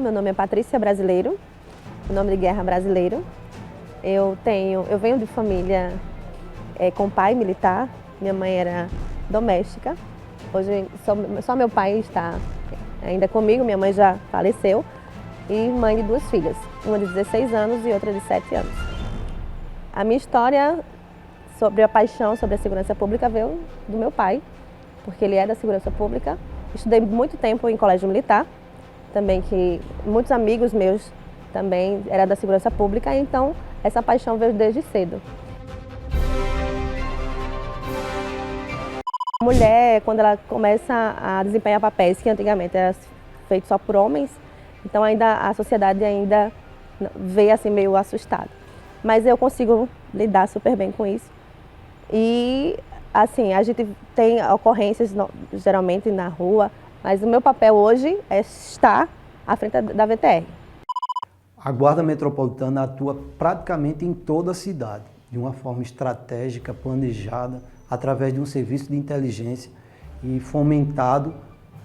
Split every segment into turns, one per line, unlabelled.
meu nome é Patrícia Brasileiro, o nome de guerra Brasileiro. Eu venho de família com pai militar, minha mãe era doméstica. Hoje só meu pai está ainda comigo, minha mãe já faleceu, e mãe de 2 filhas, uma de 16 anos e outra de 7 anos. A minha história sobre a paixão sobre a segurança pública veio do meu pai, porque ele é da segurança pública. Estudei muito tempo em colégio militar, também que muitos amigos meus também eram da segurança pública, então essa paixão veio desde cedo. A mulher, quando ela começa a desempenhar papéis que antigamente eram feitos só por homens, então a sociedade ainda veio assim meio assustada. Mas eu consigo lidar super bem com isso. E assim, a gente tem ocorrências geralmente na rua, mas o meu papel hoje é estar à frente da VTR.
A Guarda Metropolitana atua praticamente em toda a cidade, de uma forma estratégica, planejada, através de um serviço de inteligência e fomentado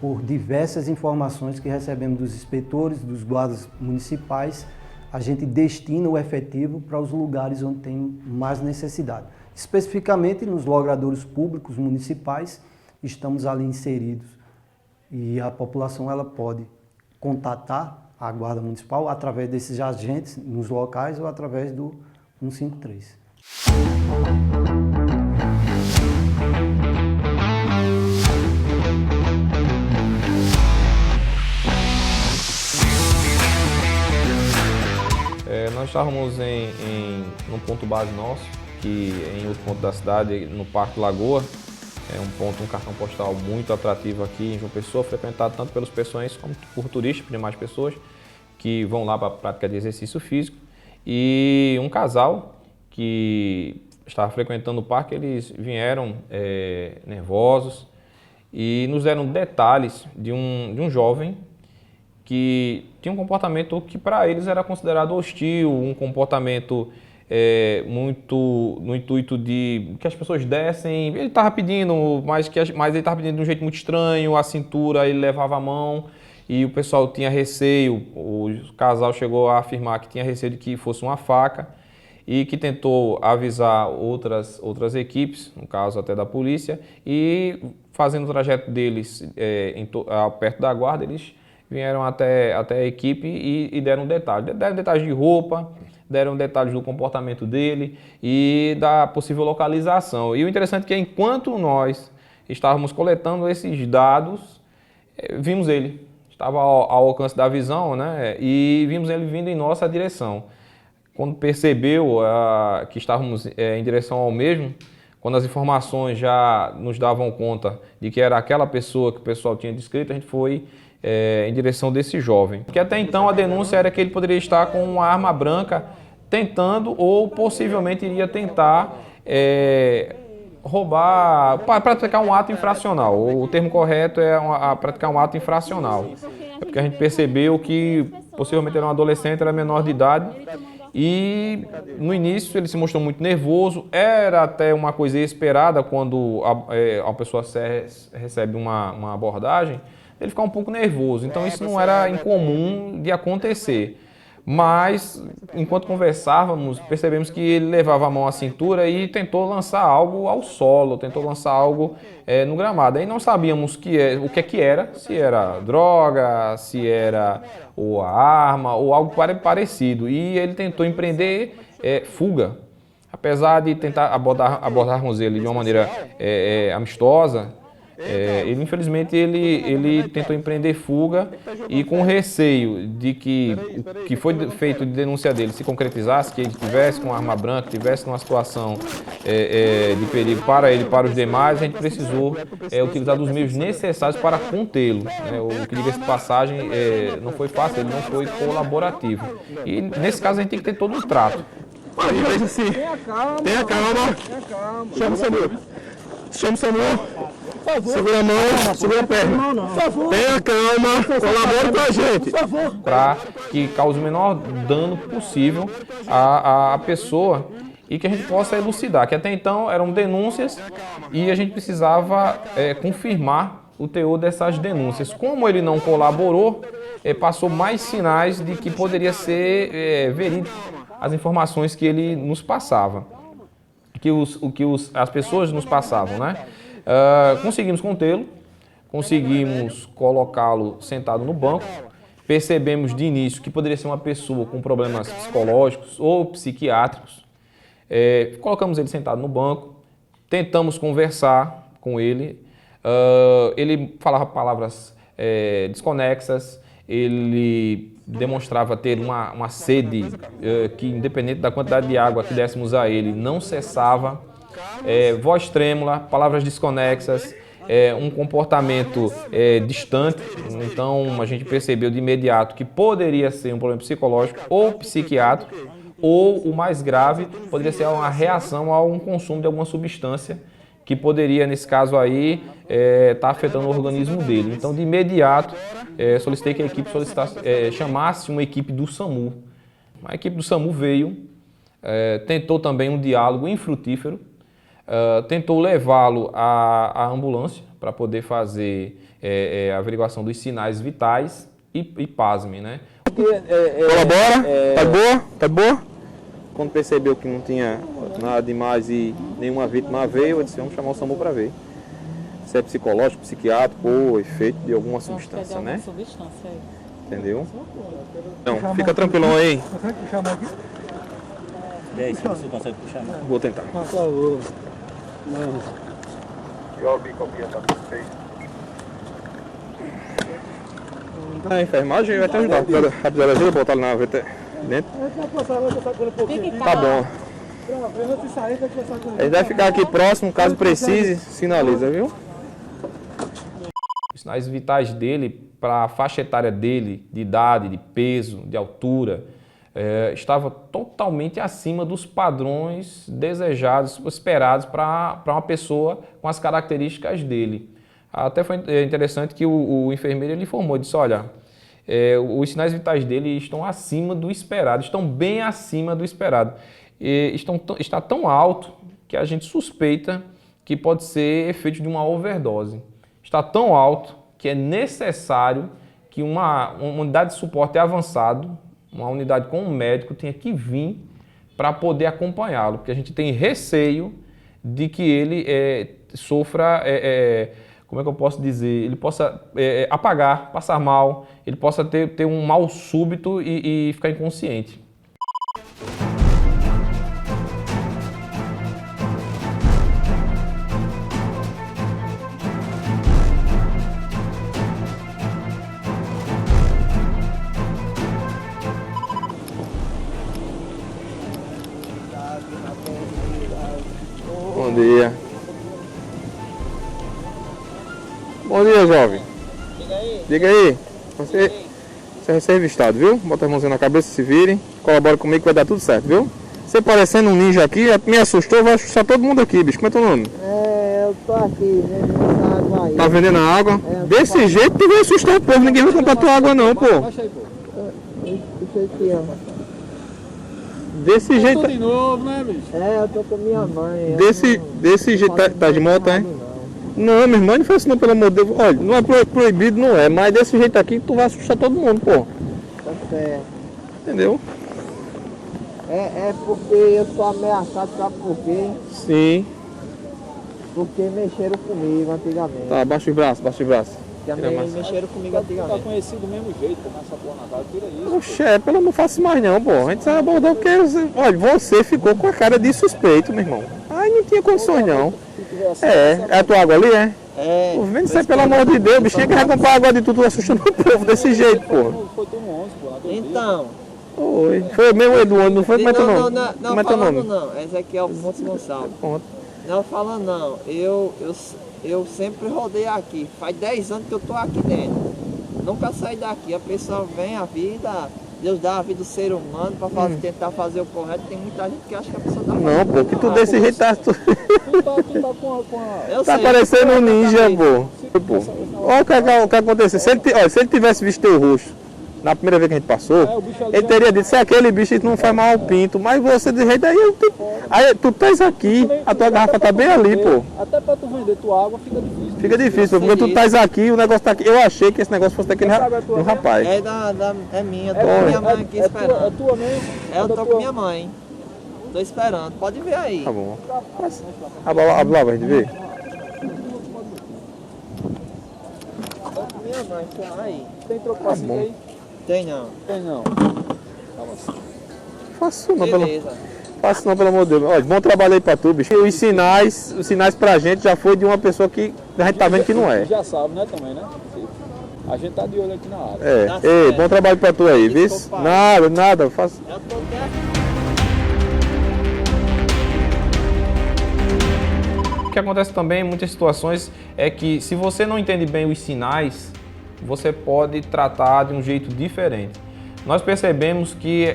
por diversas informações que recebemos dos inspetores, dos guardas municipais. A gente destina o efetivo para os lugares onde tem mais necessidade. Especificamente nos logradouros públicos municipais, estamos ali inseridos e a população ela pode contatar a Guarda Municipal através desses agentes nos locais ou através do 153.
Nós estávamos num ponto base nosso, que em outro ponto da cidade, no Parque Lagoa, é um cartão postal muito atrativo aqui em João Pessoa, frequentado tanto pelos pessoenses como por turistas, por demais pessoas que vão lá para a prática de exercício físico. E um casal que estava frequentando o parque, eles vieram nervosos e nos deram detalhes de um jovem que tinha um comportamento que para eles era considerado hostil, um comportamento muito no intuito de que as pessoas dessem. Ele estava pedindo, mas ele estava pedindo de um jeito muito estranho, a cintura ele levava a mão e o pessoal tinha receio, o casal chegou a afirmar que tinha receio de que fosse uma faca e que tentou avisar outras equipes, no caso até da polícia, e fazendo o trajeto deles perto da guarda, eles vieram até a equipe e deram detalhes. Deram detalhes de roupa, deram detalhes do comportamento dele e da possível localização. E o interessante é que enquanto nós estávamos coletando esses dados, vimos ele. Estava ao alcance da visão, né? E vimos ele vindo em nossa direção. Quando percebeu que estávamos em direção ao mesmo, quando as informações já nos davam conta de que era aquela pessoa que o pessoal tinha descrito, a gente foi em direção desse jovem. Porque até então a denúncia era que ele poderia estar com uma arma branca tentando ou possivelmente iria tentar roubar, para praticar um ato infracional. O termo correto é praticar um ato infracional. É porque a gente percebeu que possivelmente era um adolescente, era menor de idade. E no início ele se mostrou muito nervoso, era até uma coisa esperada quando a pessoa recebe uma abordagem, ele fica um pouco nervoso, então isso não era incomum de acontecer. Mas, enquanto conversávamos, percebemos que ele levava a mão à cintura e tentou lançar algo ao solo, tentou lançar algo no gramado. Aí não sabíamos o que era, se era droga, se era a arma ou algo parecido. E ele tentou empreender fuga. Apesar de tentar abordarmos ele de uma maneira amistosa, infelizmente ele tentou empreender fuga e com receio de que o que foi feito de denúncia dele se concretizasse, que ele estivesse com arma branca, estivesse numa situação de perigo para ele e para os demais, a gente precisou utilizar dos meios necessários para contê-lo. O que diga-se de passagem, não foi fácil, ele não foi colaborativo. E nesse caso a gente tem que ter todo um trato.
Tenha calma. Chama o Samuel. Chama o Samuel. Segura a mão, segura a perna. Tenha calma, colabore com a gente.
Para que cause o menor dano possível à pessoa e que a gente possa elucidar, que até então eram denúncias e a gente precisava confirmar o teor dessas denúncias. Como ele não colaborou, passou mais sinais de que poderia ser verídico as informações que ele nos passava, as pessoas nos passavam, né? Conseguimos contê-lo, conseguimos colocá-lo sentado no banco, percebemos de início que poderia ser uma pessoa com problemas psicológicos ou psiquiátricos. Colocamos ele sentado no banco, tentamos conversar com ele, ele falava palavras desconexas, ele demonstrava ter uma sede que, independente da quantidade de água que dessemos a ele, não cessava, voz trêmula, palavras desconexas, um comportamento distante. Então a gente percebeu de imediato que poderia ser um problema psicológico ou psiquiátrico, ou o mais grave, poderia ser uma reação a um consumo de alguma substância que poderia, nesse caso aí, estar afetando o organismo dele. Então, de imediato, solicitei que a equipe chamasse uma equipe do SAMU. A equipe do SAMU veio, tentou também um diálogo infrutífero, tentou levá-lo à ambulância para poder fazer a averiguação dos sinais vitais e pasme, né?
Colabora? Tá boa? Tá boa? Quando percebeu que não tinha nada demais e nenhuma vítima veio, eu disse, vamos chamar o SAMU para ver. Se é psicológico, psiquiátrico ou efeito de alguma substância, né? Entendeu? Então, fica tranquilão aí.
Consegue puxar a mão aqui?
E aí, se você consegue puxar a mão?
Vou tentar.
Por favor. Não.
A enfermagem vai te ajudar. Rapidez ajuda, botar ele na VT dentro. Tá bom. A gente vai ficar aqui próximo, caso precise, sinaliza, viu?
Os sinais vitais dele, para a faixa etária dele, de idade, de peso, de altura, estava totalmente acima dos padrões desejados, esperados para uma pessoa com as características dele. Até foi interessante que o enfermeiro ele informou, disse, olha, os sinais vitais dele estão acima do esperado, estão bem acima do esperado. Está tão alto que a gente suspeita que pode ser efeito de uma overdose. Está tão alto que é necessário que uma unidade de suporte avançado, uma unidade com um médico, tenha que vir para poder acompanhá-lo, porque a gente tem receio de que ele sofra, como é que eu posso dizer, ele possa apagar, passar mal, ele possa ter um mal súbito e ficar inconsciente.
Bom dia. Bom dia, jovem. Diga aí. Você vai ser revistado, viu? Bota as mãozinhas na cabeça, se virem. Colabora comigo que vai dar tudo certo, viu? Você parecendo um ninja aqui, me assustou, vai assustar todo mundo aqui, bicho. Como é teu nome?
Eu tô aqui vendendo essa água aí.
Tá vendendo a água? Desse jeito tu vai assustar o povo, ninguém vai comprar tua água não, pô. Desse jeito...
Tudo de novo, né, bicho?
Eu tô com minha mãe.
Desse jeito, tá de moto, hein? Não, meu irmão, não faz isso não, pelo amor de Deus. Olha, não é proibido, não é, mas desse jeito aqui tu vai assustar todo mundo, pô.
Tá certo.
Entendeu?
É porque eu sou ameaçado, sabe por quê?
Sim.
Porque mexeram comigo antigamente.
Tá, baixa os braços, baixa os braços.
Também mexeram comigo
Tá
antigamente.
conhecido do mesmo jeito, nessa porra na cara, tira isso.
Oxê, pelo não faço mais não, pô. A gente sabe abordar porque, olha, você ficou com a cara de suspeito, meu irmão. Ai, não tinha condições não. É a tua água ali, é? Pô, vem dizer, pelo amor de Deus, bichinho que vai comprar água de tudo assustando o povo desse jeito, pô.
Foi tu no 11, pô, não acredito.
Então.
Oi. Foi mesmo Eduardo, não foi? Como é teu nome?
Não,
Como é teu nome?
não. Ezequiel Pontes Gonçalves.
Ponto.
Não falando não. Eu sempre rodei aqui. Faz 10 anos que eu tô aqui dentro. Nunca saí daqui. A pessoa vem, a vida, Deus dá a vida do ser humano para tentar fazer o correto. Tem muita gente que acha que a pessoa tá
Não, pô, que tu desse jeito tá...
Tu tá com a...
Tá parecendo um ninja, pô. Olha o que aconteceu. Se ele tivesse visto teu rosto na primeira vez que a gente passou, ele teria dito, se aquele bicho não faz mal ao pinto, mas você de jeito aí tu estás aqui, a tua garrafa tá bem ali, pô.
Até pra tu vender tua água fica difícil.
Fica difícil, porque tu estás aqui, o negócio tá aqui. Eu achei que esse negócio fosse daquele do rapaz.
É minha, tô com minha mãe aqui esperando.
É tua mesmo?
Eu tô com minha mãe. Tô esperando, pode ver aí.
Tá bom. Abre lá pra gente ver.
Tô com minha mãe, aí.
Tem troco pra cima aí?
Tem não.
Tem não.
Faço não,
Beleza.
Faço não, pelo amor de Deus. Olha, bom trabalho aí pra tu, bicho. E os sinais pra gente já foi de uma pessoa que a gente tá vendo que não é.
Já sabe, né, também, né? A gente tá de olho aqui na área.
É.
Tá
Ei,
certo.
bom trabalho pra tu aí, viu?
Desculpa.
Nada, faço.
Eu tô quieto.
O que acontece também em muitas situações é que se você não entende bem os sinais, você pode tratar de um jeito diferente. Nós percebemos que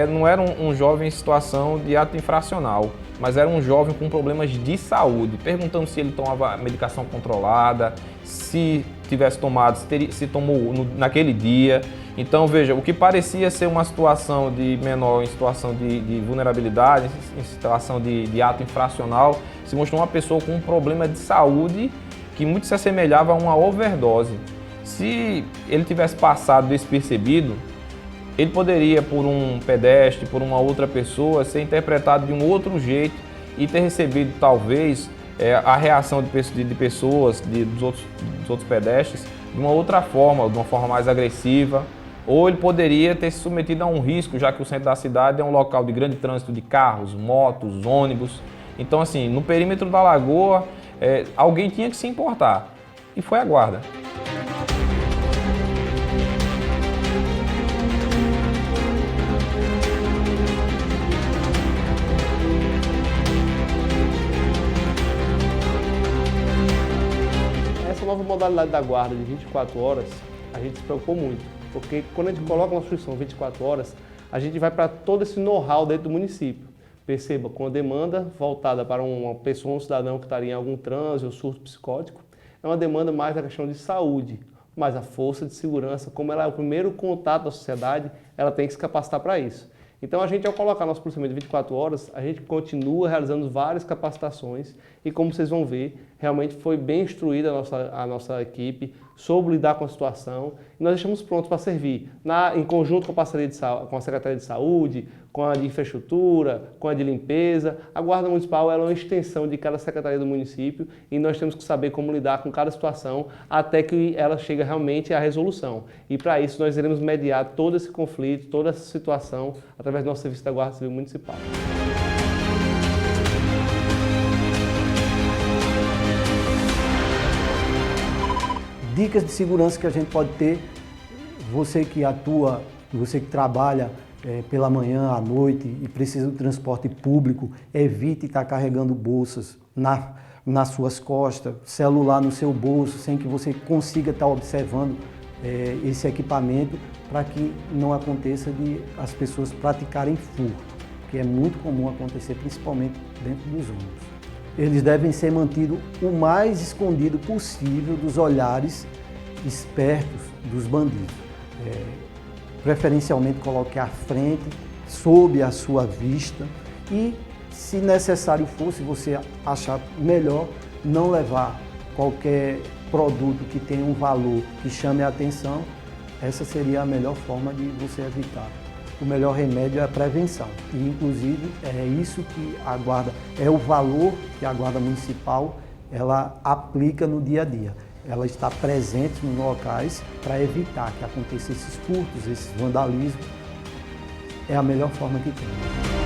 não era um jovem em situação de ato infracional, mas era um jovem com problemas de saúde. Perguntamos se ele tomava medicação controlada, se tivesse tomado, se tomou naquele dia. Então, veja, o que parecia ser uma situação de menor em situação de vulnerabilidade, em situação de ato infracional, se mostrou uma pessoa com um problema de saúde que muito se assemelhava a uma overdose. Se ele tivesse passado despercebido, ele poderia, por um pedestre, por uma outra pessoa, ser interpretado de um outro jeito e ter recebido, talvez, a reação de pessoas, dos outros pedestres, de uma outra forma, de uma forma mais agressiva. Ou ele poderia ter se submetido a um risco, já que o centro da cidade é um local de grande trânsito de carros, motos, ônibus. Então, assim, no perímetro da lagoa, alguém tinha que se importar. E foi a guarda.
Essa nova modalidade da guarda de 24 horas, a gente se preocupou muito, porque quando a gente coloca uma instrução 24 horas, a gente vai para todo esse know-how dentro do município. Perceba, com a demanda voltada para uma pessoa, um cidadão que estaria em algum transe ou surto psicótico, é uma demanda mais da questão de saúde, mas a força de segurança, como ela é o primeiro contato da sociedade, ela tem que se capacitar para isso. Então a gente, ao colocar nosso policiamento de 24 horas, a gente continua realizando várias capacitações e, como vocês vão ver, realmente foi bem instruída a nossa equipe, soube lidar com a situação e nós estamos prontos para servir, em conjunto com a parceria com a Secretaria de Saúde, com a de Infraestrutura, com a de Limpeza. A Guarda Municipal ela é uma extensão de cada secretaria do município e nós temos que saber como lidar com cada situação até que ela chegue realmente à resolução. E para isso nós iremos mediar todo esse conflito, toda essa situação através do nosso serviço da Guarda Civil Municipal.
Dicas de segurança que a gente pode ter, você que atua, você que trabalha pela manhã, à noite e precisa do transporte público, evite estar carregando bolsas nas suas costas, celular no seu bolso, sem que você consiga estar observando esse equipamento, para que não aconteça de as pessoas praticarem furto, que é muito comum acontecer, principalmente dentro dos ônibus. Eles devem ser mantidos o mais escondido possível dos olhares espertos dos bandidos. Preferencialmente coloque à frente, sob a sua vista e, se necessário for, se você achar melhor, não levar qualquer produto que tenha um valor que chame a atenção. Essa seria a melhor forma de você evitar. O melhor remédio é a prevenção. E, inclusive, é isso que a guarda, é o valor que a Guarda Municipal ela aplica no dia a dia. Ela está presente nos locais para evitar que aconteçam esses furtos, esses vandalismos. É a melhor forma que tem.